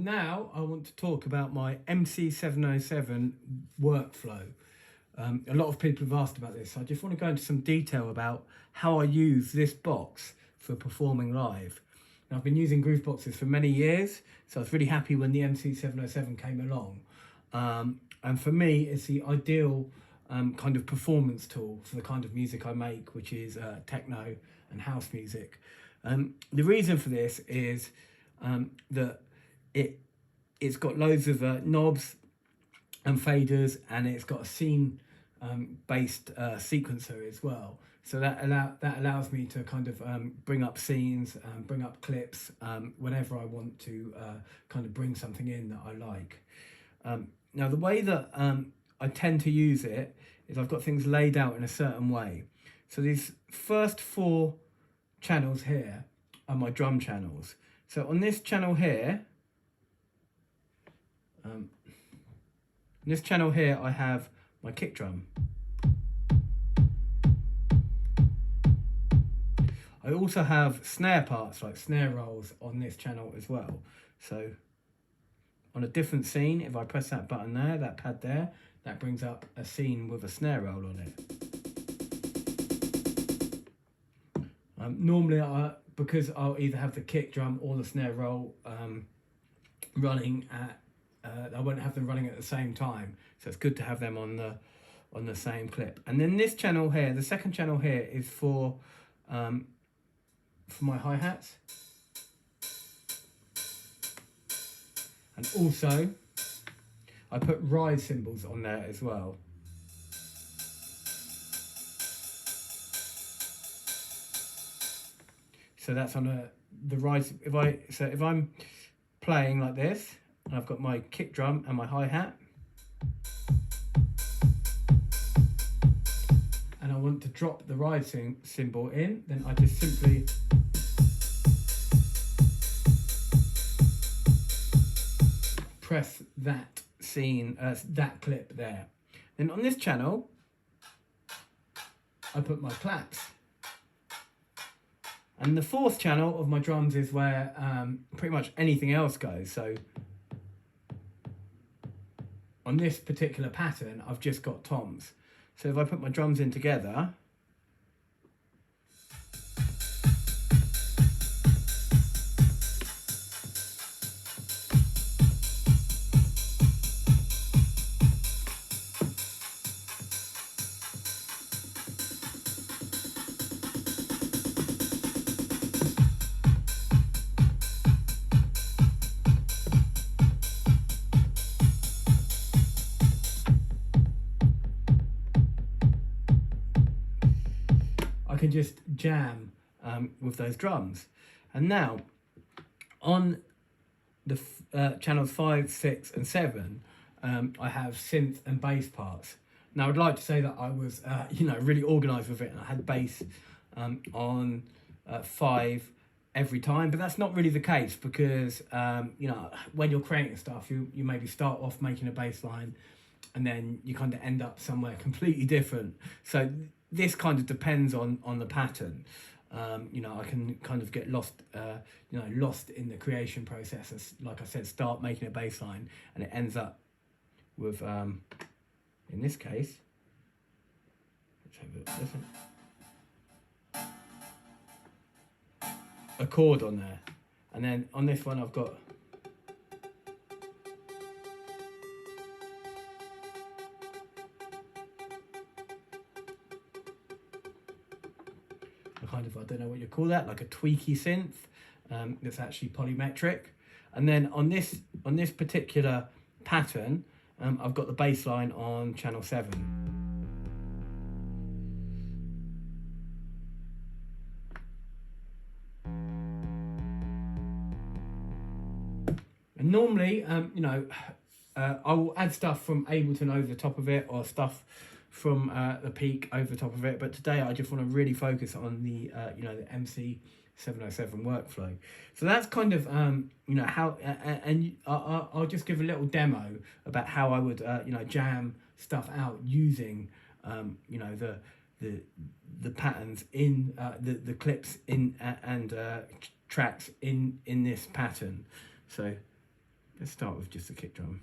now I want to talk about my MC707 workflow. A lot of people have asked about this, so I just want to go into some detail about how I use this box for performing live. Now, I've been using grooveboxes for many years, so I was really happy when the MC707 came along. And for me, it's the ideal kind of performance tool for the kind of music I make, which is techno and house music. The reason for this is that it's got loads of knobs and faders, and it's got a scene based sequencer as well. So that allows me to kind of bring up scenes, bring up clips whenever I want to kind of bring something in that I like. Now, the way that I tend to use it is I've got things laid out in a certain way. So these first 4 channels here are my drum channels. So on this channel here, I have my kick drum. I also have snare parts, like snare rolls, on this channel as well. So on a different scene, if I press that button there, that pad there, that brings up a scene with a snare roll on it. Normally, because I'll either have the kick drum or the snare roll running at, I won't have them running at the same time, so it's good to have them on the same clip. And then this channel here, the second channel here, is for my hi-hats, and also I put ride cymbals on there as well. So that's on the ride. If I'm playing like this, and I've got my kick drum and my hi-hat, and I want to drop the ride cymbal in, then I just simply press that scene, that clip there. Then on this channel, I put my claps. And the 4th channel of my drums is where pretty much anything else goes. So on this particular pattern, I've just got toms. So if I put my drums in together, I can just jam with those drums. And now on the channels 5, 6 and 7, I have synth and bass parts. Now I'd like to say that I was really organized with it, and I had bass on 5 every time, but that's not really the case, because when you're creating stuff, you maybe start off making a bass line and then you kind of end up somewhere completely different. So this kind of depends on the pattern. I can kind of get lost in the creation process, and, like I said, start making a bass line, and it ends up with, in this case, let's have a listen, a chord on there, and then on this one I've got kind of, I don't know what you call that, like a tweaky synth that's actually polymetric. And then on this particular pattern, I've got the bass line on channel 7. And normally, I will add stuff from Ableton over the top of it, or stuff from the Peak over the top of it, but today I just want to really focus on the the MC707 workflow. So that's kind of how, and I'll just give a little demo about how I would jam stuff out using the patterns in the clips in and tracks in this pattern. So Let's start with just the kick drum.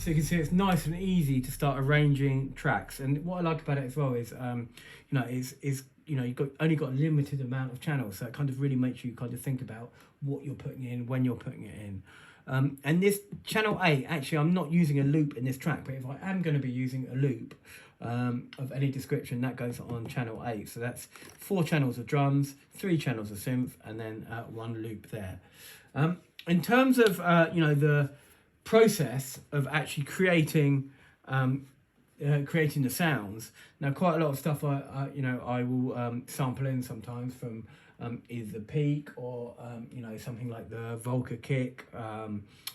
So you can see it's nice and easy to start arranging tracks, and what I like about it as well is, you've only got a limited amount of channels, so it kind of really makes you kind of think about what you're putting in, when you're putting it in. And this channel 8, actually, I'm not using a loop in this track, but if I am going to be using a loop of any description, that goes on channel 8. So that's 4 channels of drums, 3 channels of synth, and then 1 loop there. In terms of the process of actually creating the sounds, now quite a lot of stuff I will sample in sometimes from either the Peak or something like the Volca kick,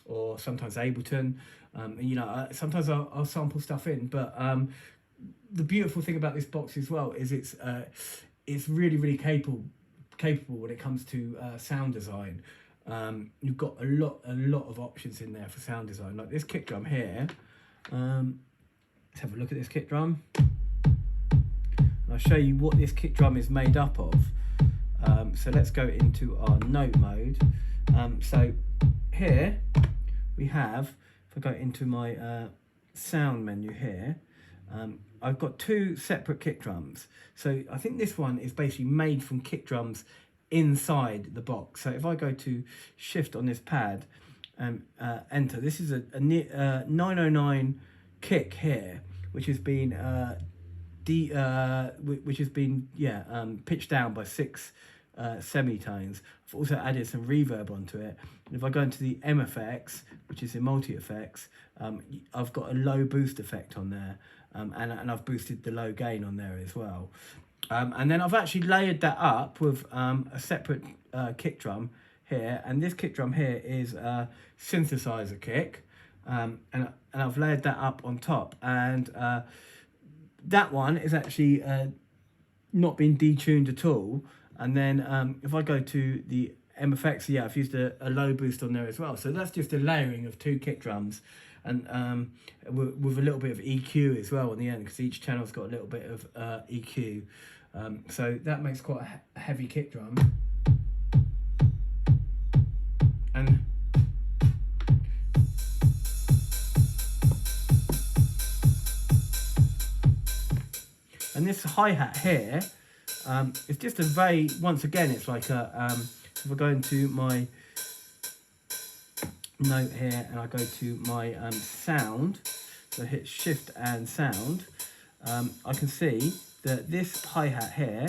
or sometimes Ableton. Sometimes I'll sample stuff in, but the beautiful thing about this box as well is it's really capable when it comes to sound design. You've got a lot of options in there for sound design, like this kick drum here. Let's have a look at this kick drum. I'll show you what this kick drum is made up of. So let's go into our note mode. So here we have, if I go into my sound menu here, I've got 2 separate kick drums. So I think this one is basically made from kick drums inside the box. So if I go to shift on this pad and enter, this is a 909 kick here, which has been pitched down by 6 semitones. I've also added some reverb onto it. And if I go into the M effects, which is in multi effects, I've got a low boost effect on there, and I've boosted the low gain on there as well. And then I've actually layered that up with a separate kick drum here, and this kick drum here is a synthesizer kick, and I've layered that up on top, and that one is actually not been detuned at all. And then if I go to the MFX, yeah, I've used a low boost on there as well. So that's just a layering of 2 kick drums, and with a little bit of EQ as well on the end, because each channel's got a little bit of EQ. So that makes quite a heavy kick drum. And this hi-hat here is just a very, once again, it's like a, if I go into my note here and I go to my sound, so I hit shift and sound, I can see that this hi-hat here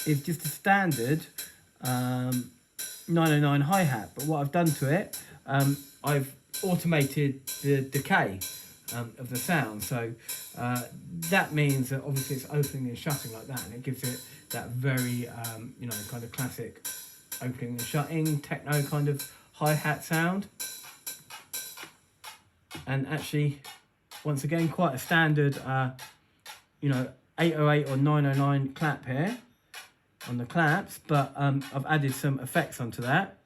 is just a standard 909 hi-hat, but what I've done to it, I've automated the decay of the sound. So that means that obviously it's opening and shutting like that, and it gives it that very kind of classic opening and shutting techno kind of hi-hat sound. And actually, once again, quite a standard 808 or 909 clap here on the claps, but I've added some effects onto that.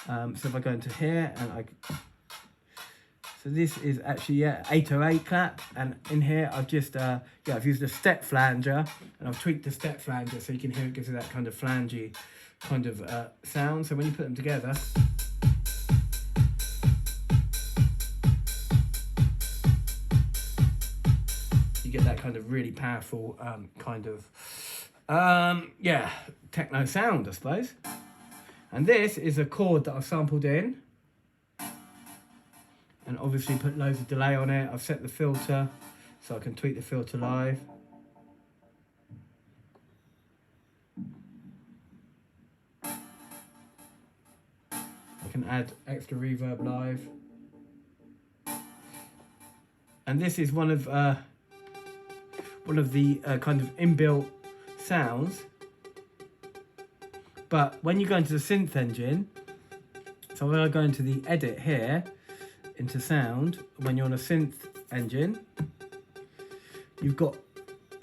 So if I go into here and so this is actually 808 clap, and in here I've just I've used a step flanger, and I've tweaked the step flanger so you can hear it gives it that kind of flangey kind of sound. So when you put them together, you get that kind of really powerful techno sound, I suppose. And this is a chord that I've sampled in, and obviously put loads of delay on it. I've set the filter so I can tweak the filter live. I can add extra reverb live. And this is one of the kind of inbuilt sounds. But when you go into the synth engine, so when I go into the edit here, into sound, when you're on a synth engine, you've got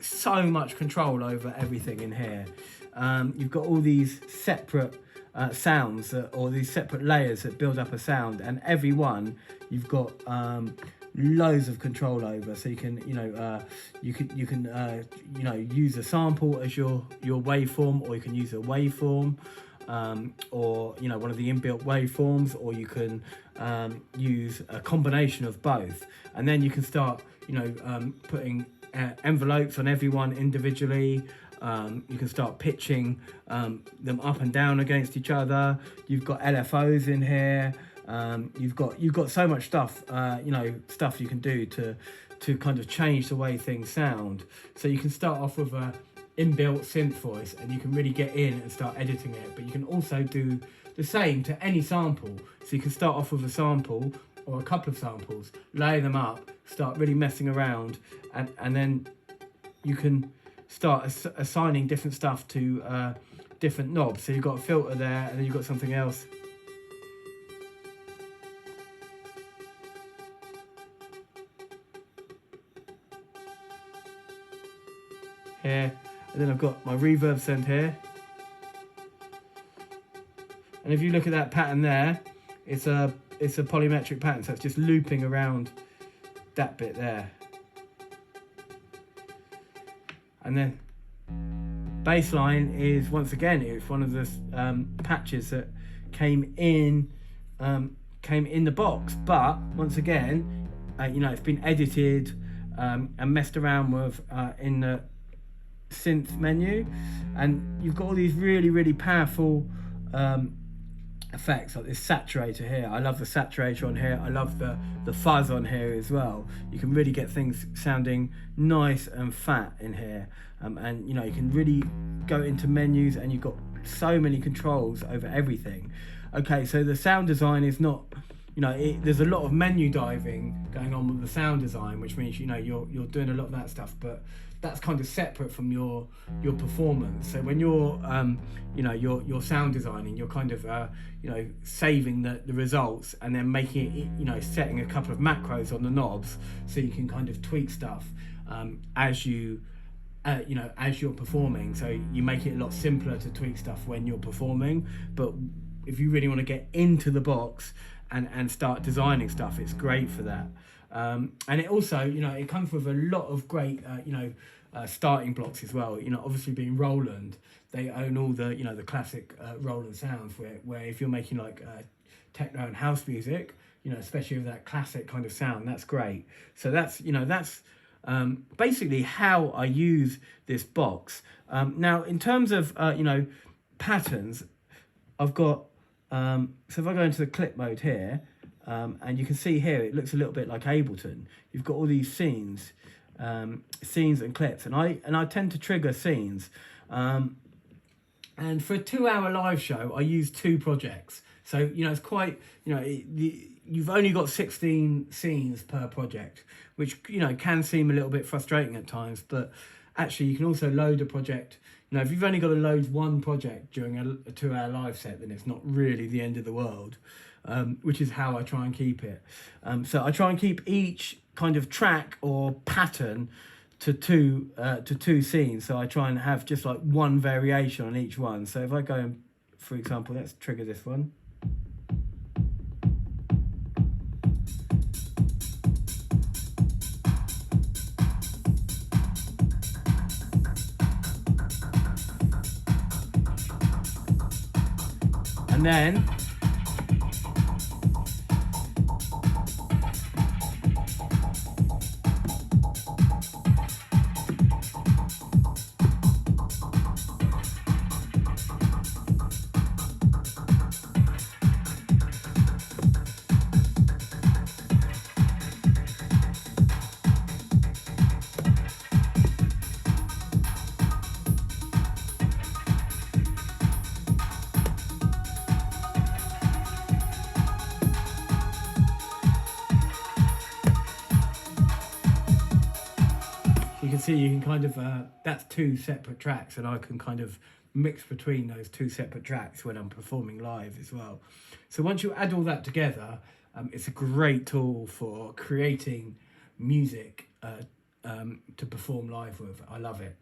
so much control over everything in here. You've got all these separate sounds or these separate layers that build up a sound, and every one you've got loads of control over. So you can use a sample as your waveform, or you can use a waveform, or one of the inbuilt waveforms, or you can use a combination of both, and then you can start putting envelopes on everyone individually. You can start pitching them up and down against each other. You've got LFOs in here. You've got so much stuff, stuff you can do to kind of change the way things sound. So you can start off with a inbuilt synth voice, and you can really get in and start editing it. But you can also do the same to any sample. So you can start off with a sample or a couple of samples, lay them up, start really messing around, and then you can start assigning different stuff to different knobs. So you've got a filter there, and then you've got something else. Here, and then I've got my reverb send here. And if you look at that pattern there, it's a polymetric pattern, so it's just looping around that bit there. And then bassline is, once again, it's one of the patches that came in the box, but once again, it's been edited and messed around with in the synth menu, and you've got all these really powerful effects, like this saturator here. I love the saturator on here. I love the fuzz on here as well. You can really get things sounding nice and fat in here, and you can really go into menus, and you've got so many controls over everything. Okay, so the sound design is not, there's a lot of menu diving going on with the sound design, which means you're doing a lot of that stuff, but that's kind of separate from your performance. So when you're you're sound designing, you're kind of saving the results, and then making it, setting a couple of macros on the knobs so you can kind of tweak stuff as you're performing. So you make it a lot simpler to tweak stuff when you're performing, but if you really want to get into the box and start designing stuff, it's great for that. And it also, it comes with a lot of great, starting blocks as well. Obviously being Roland, they own all the, the classic Roland sounds, where if you're making like techno and house music, especially with that classic kind of sound, that's great. So that's, that's basically how I use this box. Now, in terms of, patterns, I've got, so if I go into the clip mode here, and you can see here, it looks a little bit like Ableton. You've got all these scenes and clips, and I tend to trigger scenes. And for a 2-hour live show, I use 2 projects. So, it's quite, you've only got 16 scenes per project, which, can seem a little bit frustrating at times, but actually you can also load a project. If you've only got to load one project during a 2-hour live set, then it's not really the end of the world, which is how I try and keep it. So I try and keep each kind of track or pattern to two scenes, so I try and have just like one variation on each one. So if I go and, for example, let's trigger this one. And then you can see, you can kind of, that's two separate tracks, and I can kind of mix between those two separate tracks when I'm performing live as well. So once you add all that together, it's a great tool for creating music to perform live with. I love it.